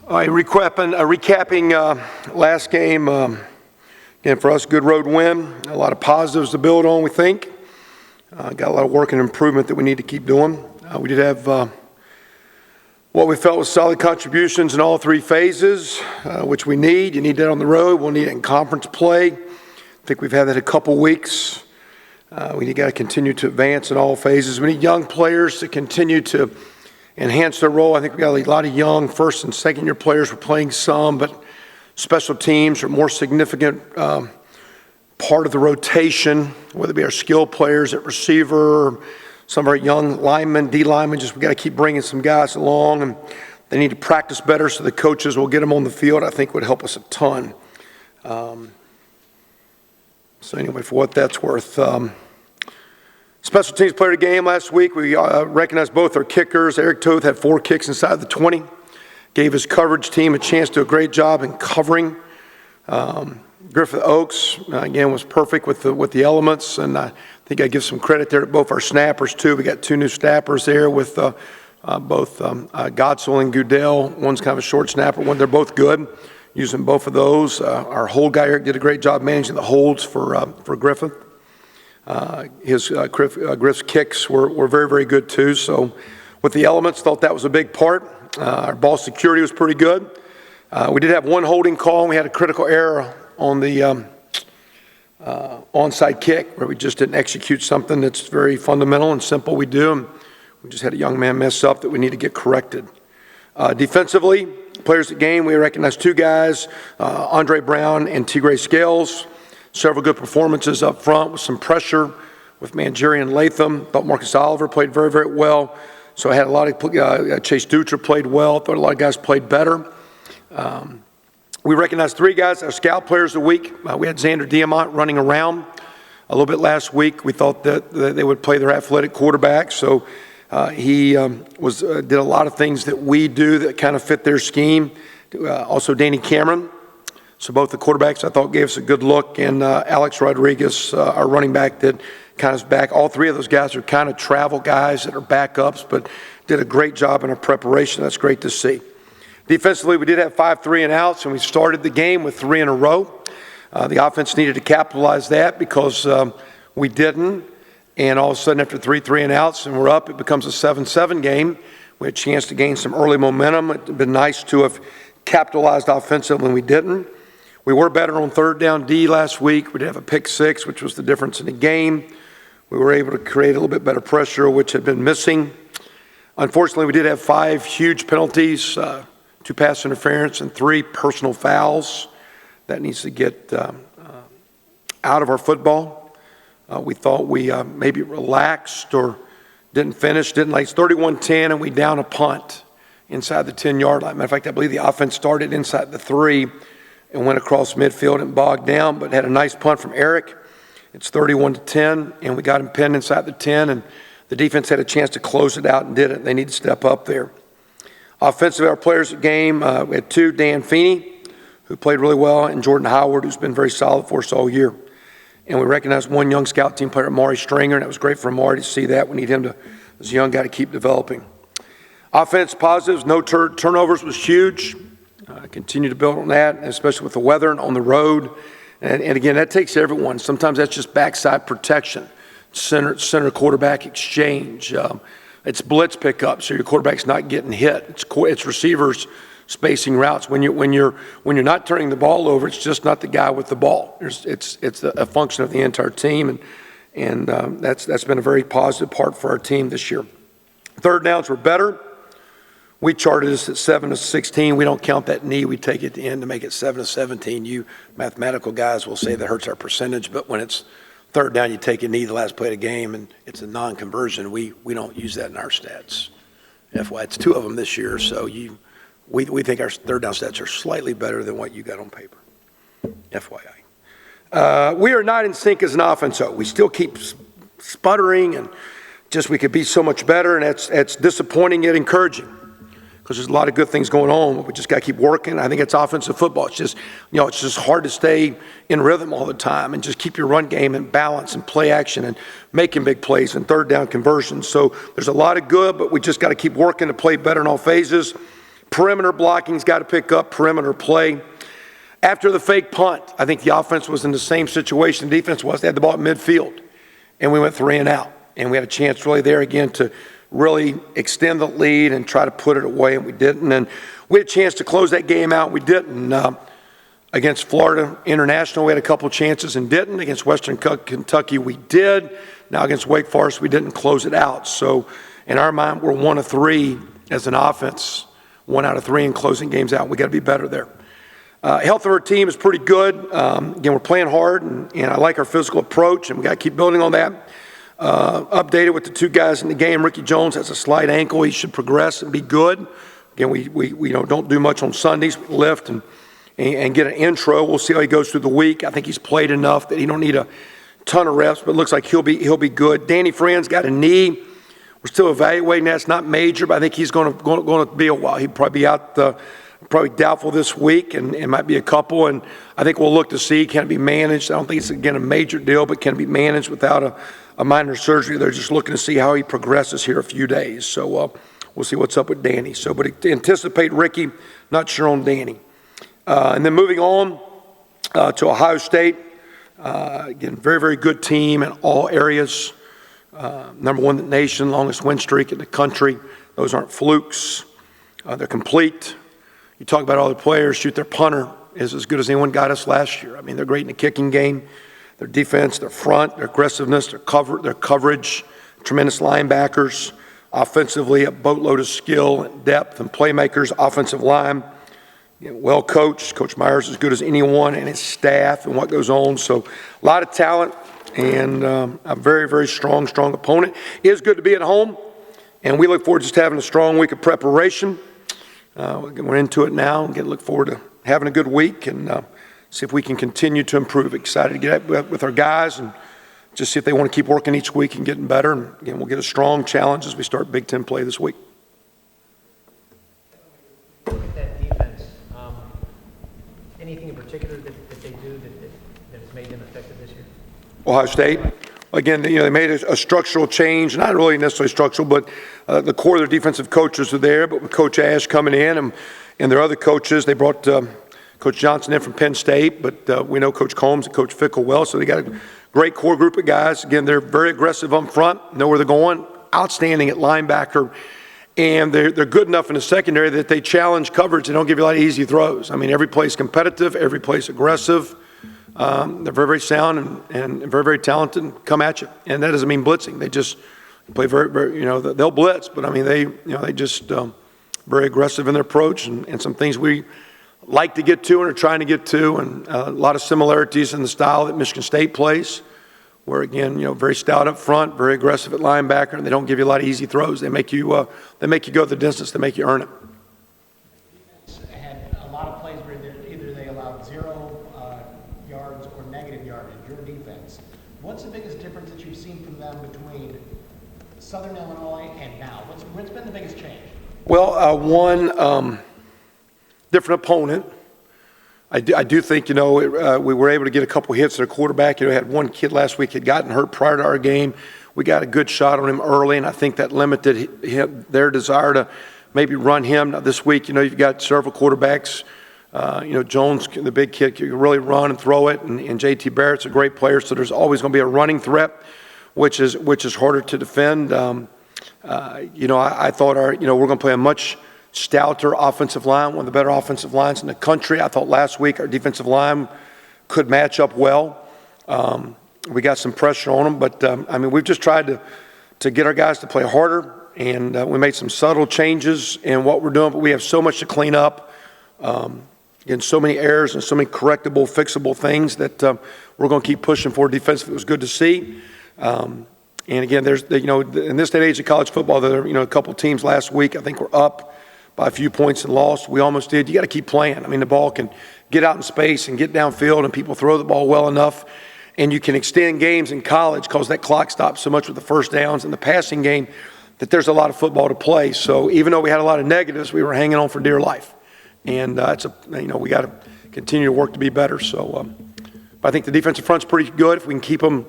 Recapping last game, again, for us, good road win. A lot of positives to build on, we think. Got a lot of work and improvement that we need to keep doing. We did have what we felt was solid contributions in all three phases, which we need. You need that on the road. We'll need it in conference play. I think we've had that a couple weeks. We got to continue to advance in all phases. We need young players to continue to enhance their role. I think we got a lot of young first and second year players. We're playing some, but special teams are more significant part of the rotation, whether it be our skill players at receiver, some of our young linemen, D linemen. Just we got to keep bringing some guys along, and they need to practice better so the coaches will get them on the field. I think would help us a ton. So anyway, for what that's worth. Special teams player of the game last week. We recognized both our kickers. Eric Toth had 4 kicks inside the 20. Gave his coverage team a chance to do a great job in covering. Griffith Oaks, again, was perfect with the elements. And I think I give some credit there to both our snappers, too. We got 2 new snappers there with both Godsell and Goodell. One's kind of a short snapper. They're both good, using both of those. Our hold guy, Eric, did a great job managing the holds for Griffith. Griff's kicks were very, very good too. So with the elements, thought that was a big part. Our ball security was pretty good. We did have one holding call. We had a critical error on the onside kick where we just didn't execute something that's very fundamental and simple we do. And we just had a young man mess up that we need to get corrected. Defensively, players at game, we recognized 2 guys, Andre Brown and Tigray Scales. Several good performances up front with some pressure with Mangieri and Latham. Thought Marcus Oliver played very, very well. So I had a lot of Chase Dutra played well. Thought a lot of guys played better. We recognized 3 guys, our scout players of the week. We had Xander Diamont running around a little bit last week. We thought that they would play their athletic quarterback. So he did a lot of things that we do that kind of fit their scheme. Also Danny Cameron. So both the quarterbacks, I thought, gave us a good look. And Alex Rodriguez, our running back, that kind of is back. All 3 of those guys are kind of travel guys that are backups, but did a great job in our preparation. That's great to see. Defensively, we did have 5 3-and-outs, and we started the game with 3 in a row. The offense needed to capitalize that because we didn't. And all of a sudden, after 3 3-and-outs and we're up, it becomes a 7-7 game. We had a chance to gain some early momentum. It would have been nice to have capitalized offensively when we didn't. We were better on third down D last week. We did have a pick 6, which was the difference in the game. We were able to create a little bit better pressure, which had been missing. Unfortunately, we did have 5 huge penalties, 2 pass interference and 3 personal fouls. That needs to get out of our football. We thought we maybe relaxed or didn't finish, didn't like 31-10, and we down a punt inside the 10-yard line. Matter of fact, I believe the offense started inside the 3 and went across midfield and bogged down, but had a nice punt from Eric. It's 31-10, and we got him pinned inside the 10, and the defense had a chance to close it out and did it. They need to step up there. Offensively, our players at game, we had 2, Dan Feeney, who played really well, and Jordan Howard, who's been very solid for us all year. And we recognized 1 young scout team player, Amari Stringer, and it was great for Amari to see that. We need him to, as a young guy, to keep developing. Offense positives, no turnovers was huge. Continue to build on that, especially with the weather and on the road. And again, that takes everyone. Sometimes that's just backside protection, center quarterback exchange. It's blitz pickup, so your quarterback's not getting hit. It's receivers spacing routes. When you're not turning the ball over, it's just not the guy with the ball. It's a function of the entire team, and that's been a very positive part for our team this year. Third downs were better. We charted us at 7-16. We don't count that knee. We take it at the end to make it 7-17. You mathematical guys will say that hurts our percentage, but when it's third down, you take a knee the last play of the game, and it's a non-conversion. We don't use that in our stats. FYI, it's 2 of them this year, so we think our third down stats are slightly better than what you got on paper. FYI. We are not in sync as an offense, though. We still keep sputtering, and just we could be so much better, and it's disappointing yet encouraging. Because there's a lot of good things going on, but we just got to keep working. I think it's offensive football. It's just, it's just hard to stay in rhythm all the time and just keep your run game in balance and play action and making big plays and third down conversions. So there's a lot of good, but we just got to keep working to play better in all phases. perimeter blocking's got to pick up, perimeter play. After the fake punt, I think the offense was in the same situation the defense was. They had the ball at midfield, and we went 3 and out. And we had a chance really there again to really extend the lead and try to put it away, and we didn't. And we had a chance to close that game out. We didn't. Against Florida International, we had a couple chances and didn't. Against Western Kentucky, we did. Now against Wake Forest, we didn't close it out. So in our mind, we're 1 of 3 as an offense, 1 out of 3 in closing games out. We got to be better there. Health of our team is pretty good. Again, we're playing hard, and I like our physical approach, and we got to keep building on that. Updated with the 2 guys in the game. Ricky Jones has a slight ankle. He should progress and be good. Again, we don't do much on Sundays. We lift and get an intro. We'll see how he goes through the week. I think he's played enough that he don't need a ton of reps, but it looks like he'll be good. Danny Friend's got a knee. We're still evaluating that. It's not major, but I think he's going to be a while. He'll probably be out. Probably doubtful this week, and it might be a couple. And I think we'll look to see, can it be managed? I don't think it's, again, a major deal, but can it be managed without a minor surgery? They're just looking to see how he progresses here a few days. So we'll see what's up with Danny. So, but anticipate Ricky, not sure on Danny. And then moving on to Ohio State. Again, very, very good team in all areas. Number 1 in the nation, longest win streak in the country. Those aren't flukes. They're complete. You talk about all the players, shoot, their punter is as good as anyone got us last year. I mean, they're great in the kicking game. Their defense, their front, their aggressiveness, their coverage, tremendous linebackers. Offensively, a boatload of skill and depth and playmakers. Offensive line, well coached. Coach Myers as good as anyone, and his staff and what goes on. So a lot of talent and a very, very strong opponent. It is good to be at home, and we look forward to just having a strong week of preparation. We're into it now and look forward to having a good week and see if we can continue to improve. Excited to get up with our guys and just see if they want to keep working each week and getting better. And again, we'll get a strong challenge as we start Big Ten play this week. Look at that defense. Anything in particular that they do that has made them effective this year? Ohio State. Again, they made a structural change, not really necessarily structural, but the core of their defensive coaches are there. But with Coach Ash coming in and their other coaches, they brought Coach Johnson in from Penn State, but we know Coach Combs and Coach Fickle well, so they got a great core group of guys. Again, they're very aggressive up front, know where they're going, outstanding at linebacker, and they're good enough in the secondary that they challenge coverage. They don't give you a lot of easy throws. I mean, every play's competitive, every play's aggressive. They're very, very sound and very, very talented and come at you. And that doesn't mean blitzing. They just play very, very, they'll blitz, but I mean, they just very aggressive in their approach and some things we like to get to and are trying to get to, and a lot of similarities in the style that Michigan State plays, where again, very stout up front, very aggressive at linebacker, and they don't give you a lot of easy throws. They make you go the distance. They make you earn it. Had a lot of plays where either they allowed 0 yards or negative yardage, your defense. What's the biggest difference that you've seen from them between Southern Illinois and now? What's been the biggest change? Well, one different opponent. I do think, we were able to get a couple hits at a quarterback. Had one kid last week had gotten hurt prior to our game. We got a good shot on him early, and I think that limited their desire to maybe run him. Now, this week, you've got several quarterbacks. Jones, the big kid, can really run and throw it, and J.T. Barrett's a great player, so there's always going to be a running threat, which is harder to defend. I thought we're going to play a much stouter offensive line, one of the better offensive lines in the country. I thought last week our defensive line could match up well. We got some pressure on them, but we've just tried to get our guys to play harder, and we made some subtle changes in what we're doing, but we have so much to clean up. Again, so many errors and so many correctable, fixable things that we're going to keep pushing for defensively. It was good to see. And again, there's in this day and age of college football, there are a couple teams last week I think were up by a few points and lost. We almost did. You got to keep playing. The ball can get out in space and get downfield, and people throw the ball well enough, and you can extend games in college because that clock stops so much with the first downs and the passing game that there's a lot of football to play. So even though we had a lot of negatives, we were hanging on for dear life. And we got to continue to work to be better. So I think the defensive front's pretty good if we can keep them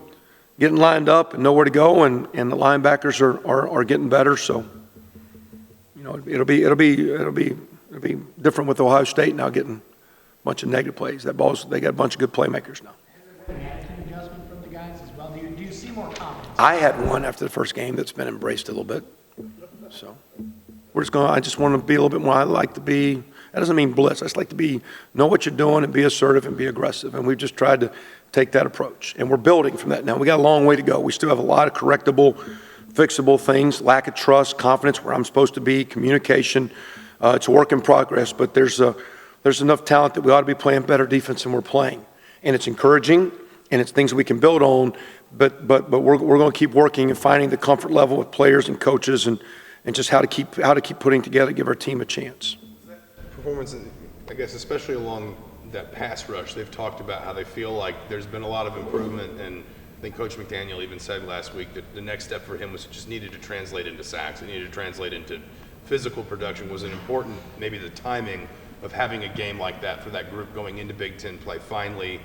getting lined up and know where to go, and the linebackers are getting better. So it'll be It'll be different with Ohio State now getting a bunch of negative plays. They got a bunch of good playmakers now. Has there been an attitude adjustment from the guys as well? Do you see more confidence? I had one after the first game that's been embraced a little bit. So I just want to be a little bit more, I like to be, that doesn't mean blitz. I just like to know what you're doing and be assertive and be aggressive. And we've just tried to take that approach. And we're building from that now. We got a long way to go. We still have a lot of correctable, fixable things, lack of trust, confidence where I'm supposed to be, communication. It's a work in progress, but there's enough talent that we ought to be playing better defense than we're playing. And it's encouraging, and it's things we can build on, but we're going to keep working and finding the comfort level with players and coaches and just how to keep putting together, give our team a chance. Performance, I guess, especially along that pass rush, they've talked about how they feel like there's been a lot of improvement, and I think Coach McDaniel even said last week that the next step for him was just needed to translate into sacks. It needed to translate into physical production. Was it important, maybe the timing of having a game like that for that group going into Big Ten play, finally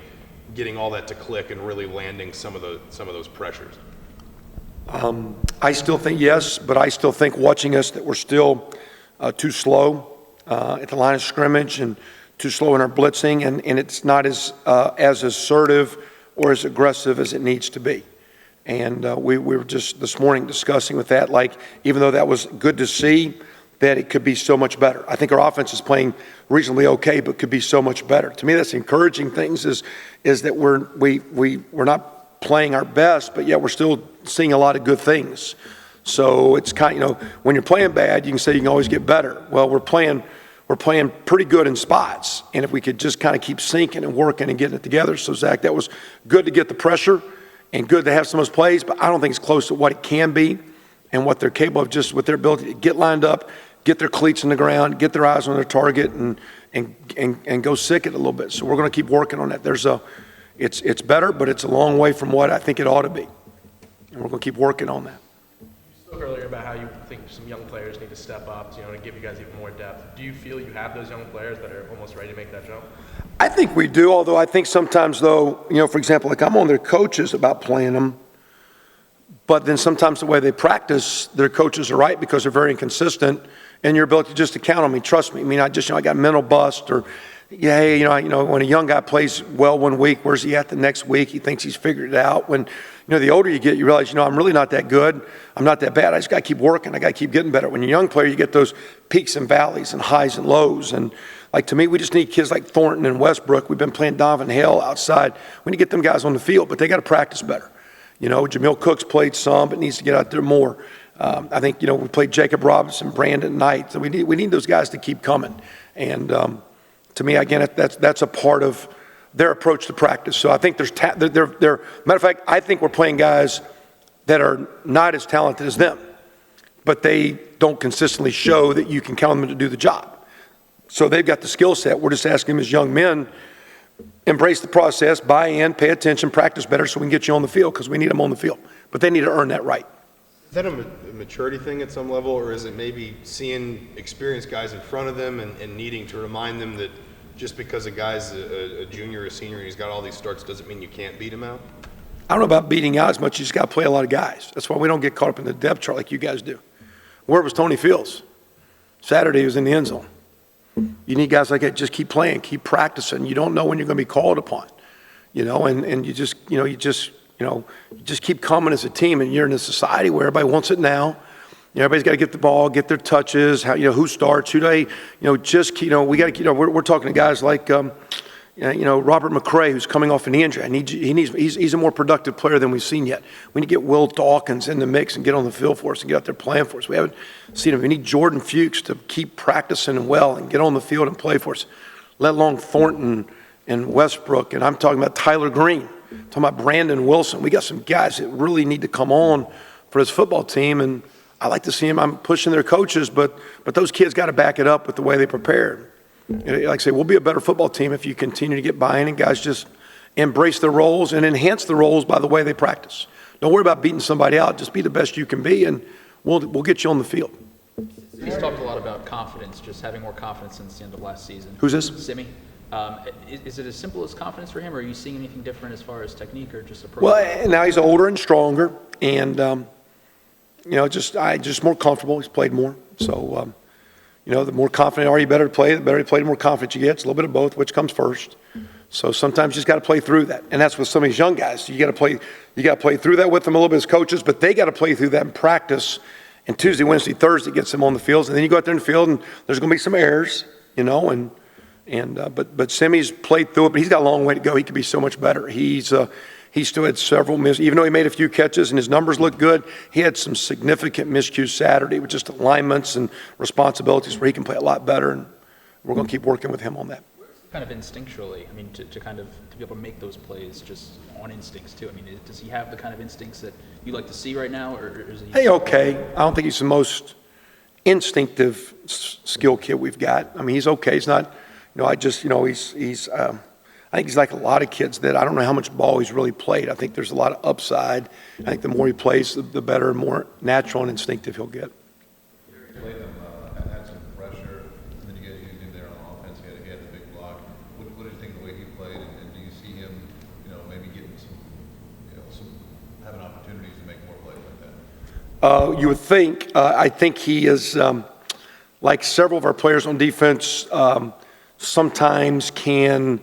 getting all that to click and really landing some of those pressures? I still think yes, but I still think watching us that we're still too slow at the line of scrimmage and too slow in our blitzing, and it's not as assertive or as aggressive as it needs to be. And we were just this morning discussing with that, like, even though that was good to see, that it could be so much better. I think our offense is playing reasonably okay, but could be so much better. To me, that's encouraging things is that we're not playing our best, but yet we're still seeing a lot of good things. So it's kind of, when you're playing bad, you can say you can always get better. Well, we're playing pretty good in spots, and if we could just kind of keep sinking and working and getting it together. So, Zach, that was good to get the pressure and good to have some of those plays, but I don't think it's close to what it can be and what they're capable of, just with their ability to get lined up, get their cleats in the ground, get their eyes on their target, and go sick it a little bit. So we're going to keep working on that. It's better, but it's a long way from what I think it ought to be, and we're going to keep working on that. You spoke earlier about how you think some young players need to step up, to give you guys even more depth. Do you feel you have those young players that are almost ready to make that jump? I think we do, although I think sometimes, though, for example, like I'm on their coaches about playing them, but then sometimes the way they practice, their coaches are right because they're very inconsistent in your ability just to count on me. Trust me. I mean, I got mental bust, or when a young guy plays well one week, where's he at the next week? He thinks he's figured it out. When the older you get, you realize I'm really not that good. I'm not that bad. I just got to keep working. I got to keep getting better. When you're a young player, you get those peaks and valleys and highs and lows. And like, to me, we just need kids like Thornton and Westbrook. We've been playing Donovan Hale outside. We need to get them guys on the field, but they got to practice better. Jamil Cook's played some, but needs to get out there more. I think, we played Jacob Robinson, Brandon Knight. So we need those guys to keep coming. And to me, again, that's a part of their approach to practice. So I think matter of fact, I think we're playing guys that are not as talented as them, but they don't consistently show that you can count on them to do the job. So they've got the skill set. We're just asking them as young men, embrace the process, buy in, pay attention, practice better so we can get you on the field, because we need them on the field. But they need to earn that right. Is that a maturity thing at some level, or is it maybe seeing experienced guys in front of them and needing to remind them that just because a guy's a junior or a senior and he's got all these starts doesn't mean you can't beat him out? I don't know about beating out as much. You just got to play a lot of guys. That's why we don't get caught up in the depth chart like you guys do. Where was Tony Fields? Saturday he was in the end zone. You need guys like that. Just keep playing, keep practicing. You don't know when you're going to be called upon, and you just keep coming as a team. And you're in a society where everybody wants it now. Everybody's got to get the ball, get their touches. Who starts? Who they? We got to. We're talking to guys like, Robert McCray, who's coming off an knee injury. He's a more productive player than we've seen yet. We need to get Will Dawkins in the mix and get on the field for us and get out there playing for us. We haven't seen him. We need Jordan Fuchs to keep practicing well and get on the field and play for us. Let alone Thornton and Westbrook, and I'm talking about Tyler Green. I'm talking about Brandon Wilson. We got some guys that really need to come on for this football team, and I like to see them. I'm pushing their coaches, but those kids got to back it up with the way they prepare. Like I say, we'll be a better football team if you continue to get buy-in and guys just embrace their roles and enhance the roles by the way they practice. Don't worry about beating somebody out. Just be the best you can be, and we'll get you on the field. He's talked a lot about confidence, just having more confidence since the end of last season. Who's this? Simi. Is it as simple as confidence for him, or are you seeing anything different as far as technique or just approach? Well, now he's older and stronger, and just more comfortable. He's played more, so the more confident are you better to play, the better you play, the more confident you get. It's a little bit of both, which comes first. So sometimes you just got to play through that. And that's with some of these young guys. You got to play through that with them a little bit as coaches, but they got to play through that in practice. And Tuesday, Wednesday, Thursday gets them on the fields. And then you go out there in the field and there's going to be some errors, but Semi's played through it, but he's got a long way to go. He could be so much better. He still had several even though he made a few catches and his numbers looked good, he had some significant miscues Saturday with just alignments and responsibilities where he can play a lot better. And we're going to keep working with him on that. Kind of instinctually, I mean, to be able to make those plays just on instincts too. I mean, does he have the kind of instincts that you like to see right now, or is he? Hey, okay. I don't think he's the most instinctive skill kid we've got. I mean, he's okay. He's not, I think he's like a lot of kids that I don't know how much ball he's really played. I think there's a lot of upside. I think the more he plays, the better and more natural and instinctive he'll get. Played him, had some pressure, and then you get used him there on offense. He had the big block. What did you think of the way he played, and do you see him, maybe getting some having opportunities to make more plays like that? You would think. I think he is, like several of our players on defense, sometimes can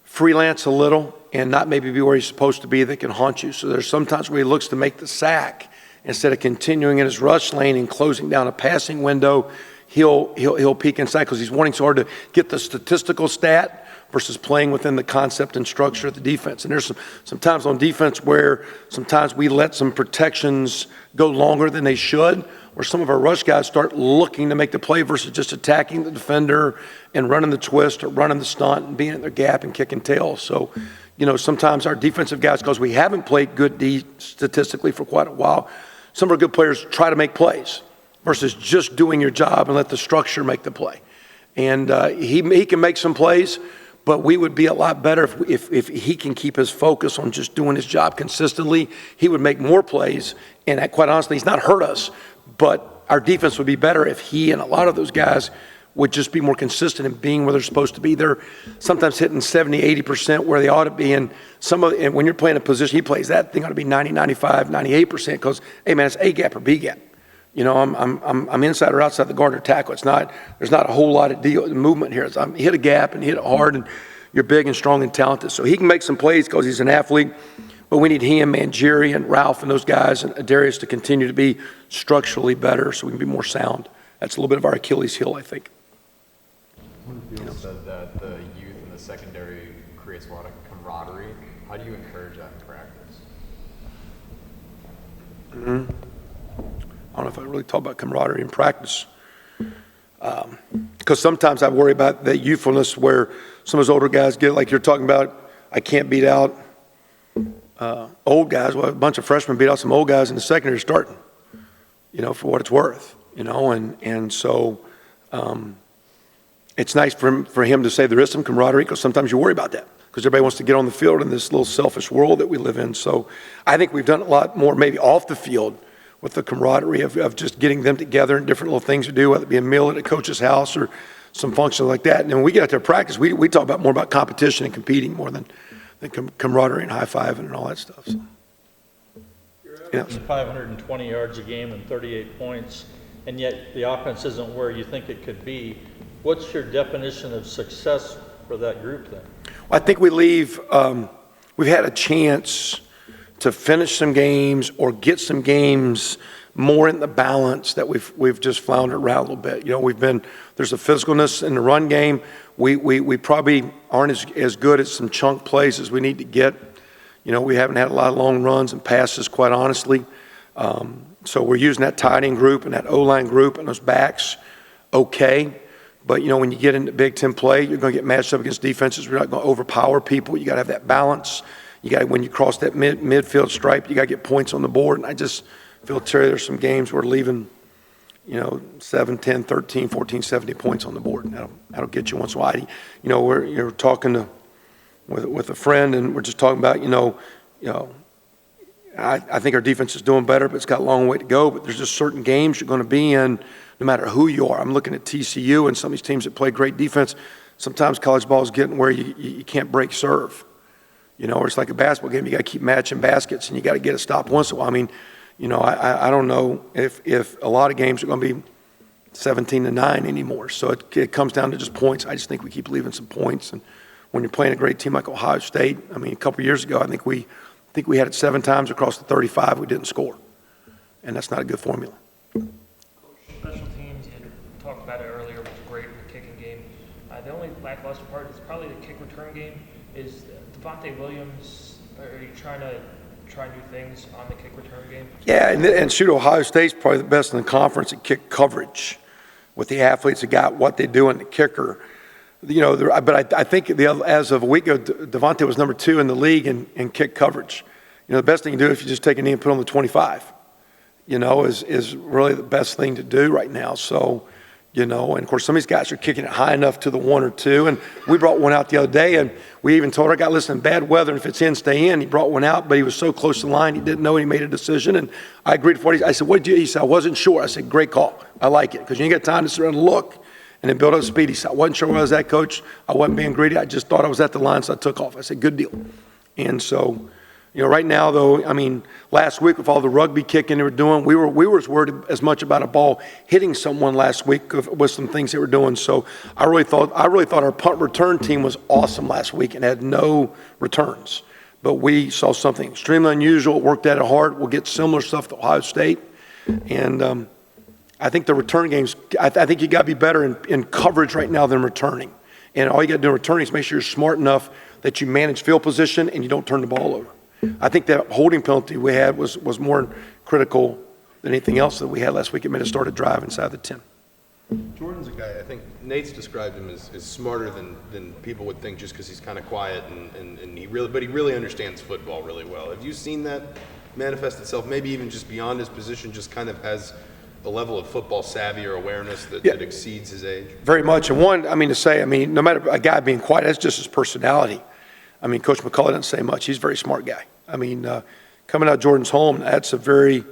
freelance a little and not maybe be where he's supposed to be that can haunt you. So there's sometimes where he looks to make the sack instead of continuing in his rush lane and closing down a passing window. He'll peek inside because he's wanting so hard to get the statistical stat versus playing within the concept and structure of the defense. And there's some times on defense where sometimes we let some protections go longer than they should, where some of our rush guys start looking to make the play versus just attacking the defender and running the twist or running the stunt and being in their gap and kicking tails. So, sometimes our defensive guys, because we haven't played good D statistically for quite a while, some of our good players try to make plays versus just doing your job and let the structure make the play. And he can make some plays, but we would be a lot better if he can keep his focus on just doing his job consistently. He would make more plays, and quite honestly, he's not hurt us, but our defense would be better if he and a lot of those guys would just be more consistent in being where they're supposed to be. They're sometimes hitting 70, 80% where they ought to be, and when you're playing a position he plays, that thing ought to be 90, 95, 98% because, hey man, it's A gap or B gap. I'm inside or outside the guard or tackle. There's not a whole lot of movement here. I hit a gap and hit it hard, and you're big and strong and talented. So he can make some plays because he's an athlete, but we need him and Jerry and Ralph and those guys and Darius to continue to be structurally better so we can be more sound. That's a little bit of our Achilles heel, I think. Field said that the youth in the secondary creates a lot of camaraderie. How do you encourage that in practice? I don't know if I really talk about camaraderie in practice. Because sometimes I worry about that youthfulness where some of those older guys get, like you're talking about, I can't beat out old guys. Well, a bunch of freshmen beat out some old guys in the secondary starting, for what it's worth, and so it's nice for him to say there is some camaraderie because sometimes you worry about that because everybody wants to get on the field in this little selfish world that we live in. So I think we've done a lot more maybe off the field with the camaraderie of just getting them together and different little things to do, whether it be a meal at a coach's house or some function like that. And when we get out there to practice, we talk more about competition and competing more than camaraderie and high-fiving and all that stuff. So, You're averaging 520 yards a game and 38 points, and yet the offense isn't where you think it could be. What's your definition of success for that group then? Well, I think we've had a chance to finish some games or get some games more in the balance that we've just floundered around a little bit. There's a physicalness in the run game. We probably aren't as good at some chunk plays as we need to get. We haven't had a lot of long runs and passes, quite honestly. So we're using that tight end group and that O-line group and those backs okay. But, when you get into Big Ten play, you're going to get matched up against defenses. We're not going to overpower people. You got to have that balance. When you cross that midfield stripe, you got to get points on the board. And I just feel, Terry, there's some games we're leaving, 7, 10, 13, 14, 70 points on the board. That'll get you once in a while. You're talking with a friend, and we're just talking about, I think our defense is doing better, but it's got a long way to go. But there's just certain games you're going to be in no matter who you are. I'm looking at TCU and some of these teams that play great defense. Sometimes college ball is getting where you can't break serve. Or it's like a basketball game. You got to keep matching baskets, and you got to get a stop once in a while. I don't know if a lot of games are going to be 17-9 anymore. So it comes down to just points. I just think we keep leaving some points. And when you're playing a great team like Ohio State, I mean, a couple of years ago, I think we had it 7 times across the 35 we didn't score. And that's not a good formula. Special teams, you talked about it earlier, was great in the kicking game. The only lackluster part is probably the kick return game. Is Devontae Williams, are you trying to try new things on the kick return game? Yeah, and shoot, Ohio State's probably the best in the conference at kick coverage with the athletes that got what they do in the kicker. You know, but I think as of a week ago, Devontae was number 2 in the league in kick coverage. You know, the best thing you do if you just take a knee and put on the 25, you know, is really the best thing to do right now. So, you know, and of course some of these guys are kicking it high enough to the 1 or 2. And we brought one out the other day, and we even told our guy, listen, bad weather, and if it's in, stay in. He brought one out, but he was so close to the line, he didn't know, and he made a decision. And I agreed with what I said, what did you? He said, I wasn't sure. I said, great call. I like it, because you ain't got time to sit around and look and then build up speed. He said, I wasn't sure where I was at, Coach. I wasn't being greedy. I just thought I was at the line, so I took off. I said, good deal. And so, you know, right now, though, I mean, last week with all the rugby kicking they were doing, we were as worried as much about a ball hitting someone last week with some things they were doing. So I really thought our punt return team was awesome last week and had no returns. But we saw something extremely unusual, worked at it hard. We'll get similar stuff to Ohio State. And I think the return games, I think you got to be better in coverage right now than returning. And all you got to do in returning is make sure you're smart enough that you manage field position and you don't turn the ball over. I think that holding penalty we had was more critical than anything else that we had last week. It made us start a drive inside the 10. Jordan's a guy, I think Nate's described him as smarter than people would think just because he's kind of quiet and he really understands football really well. Have you seen that manifest itself, maybe even just beyond his position, just kind of has a level of football savvy or awareness that exceeds his age? Very much. And one, I mean, no matter a guy being quiet, that's just his personality. I mean, Coach McCullough doesn't say much. He's a very smart guy. I mean, coming out of Jordan's home, that's a very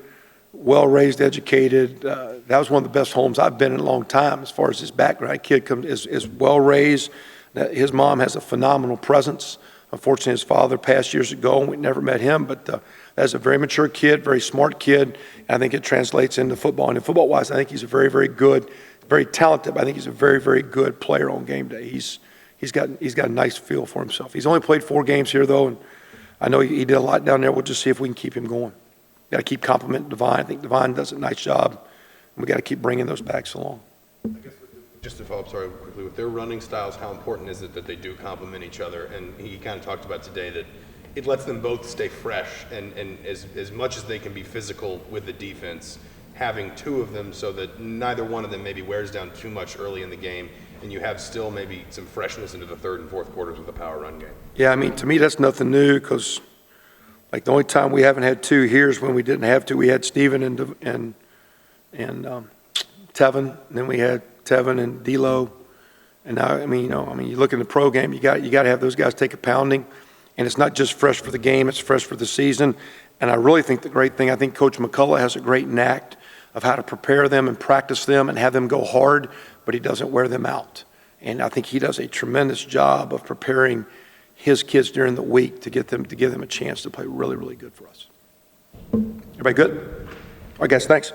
well-raised, educated, that was one of the best homes I've been in a long time as far as his background. Kid is well-raised. His mom has a phenomenal presence. Unfortunately, his father passed years ago, and we never met him, but that's a very mature kid, very smart kid, and I think it translates into football. And in football-wise, I think he's a very, very good, very talented, but I think he's a very, very good player on game day. He's got a nice feel for himself. He's only played 4 games here, though, and I know he did a lot down there. We'll just see if we can keep him going. Got to keep complimenting Devine. I think Devine does a nice job, and we got to keep bringing those backs along. I guess just to follow up, sorry, quickly, with their running styles, how important is it that they do complement each other? And he kind of talked about today that it lets them both stay fresh, and as much as they can be physical with the defense, having 2 of them so that neither one of them maybe wears down too much early in the game, and you have still maybe some freshness into the 3rd and 4th quarters with a power run game. Yeah, I mean, to me, that's nothing new because, like, the only time we haven't had 2 here is when we didn't have to. We had Steven and Tevin, and then we had Tevin and D'Lo. And now, you look in the pro game, you got to have those guys take a pounding, and it's not just fresh for the game; it's fresh for the season. And I really think the great thing, I think Coach McCullough has a great knack of how to prepare them and practice them and have them go hard, but he doesn't wear them out. And I think he does a tremendous job of preparing his kids during the week to give them a chance to play really, really good for us. Everybody good? All right, guys, thanks.